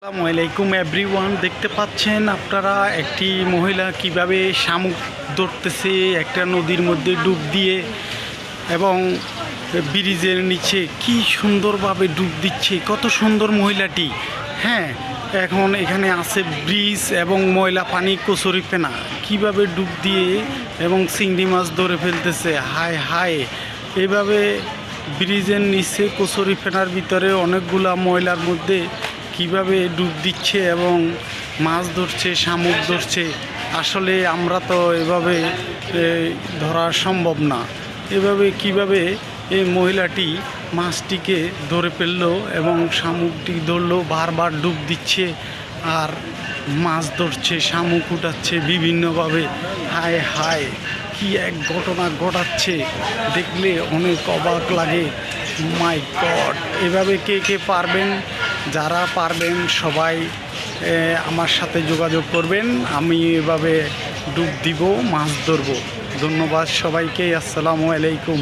আসসালামু আলাইকুম এভরিওয়ান, দেখতে পাচ্ছেন আপনারা একটি মহিলা কিভাবে শামুক ধরতেছে একটা নদীর মধ্যে ডুব দিয়ে, এবং ব্রিজের নিচে কি সুন্দরভাবে ডুব দিচ্ছে। কত সুন্দর মহিলাটি। হ্যাঁ, এখন এখানে আছে ব্রিজ এবং ময়লা পানি কচুরি ফেনা, কীভাবে ডুব দিয়ে এবং চিংড়ি মাছ ধরে ফেলতেছে। হায় হায়, এভাবে ব্রিজের নিচে কচুরি ফেনার ভিতরে অনেকগুলা ময়লার মধ্যে কিভাবে ডুব দিচ্ছে এবং মাছ ধরছে, শামুক ধরছে। আসলে আমরা তো এভাবে ধরা সম্ভব না। এভাবে কিভাবে এই মহিলাটি মাছটিকে ধরে ফেললো এবং শামুকটি ধরলো, বারবার ডুব দিচ্ছে আর মাছ ধরছে, শামুক উঠাচ্ছে বিভিন্নভাবে। হায় হায়, কি এক ঘটনা ঘটাচ্ছে, দেখলে অনেক অবাক লাগে। মাই গড, এভাবে কে কে পারবেন? যারা পারবেন সবাই আমার সাথে যোগাযোগ করবেন। আমি এভাবে ডুব দিব, মাছ ধরবো। ধন্যবাদ সবাইকে। আসসালামু আলাইকুম।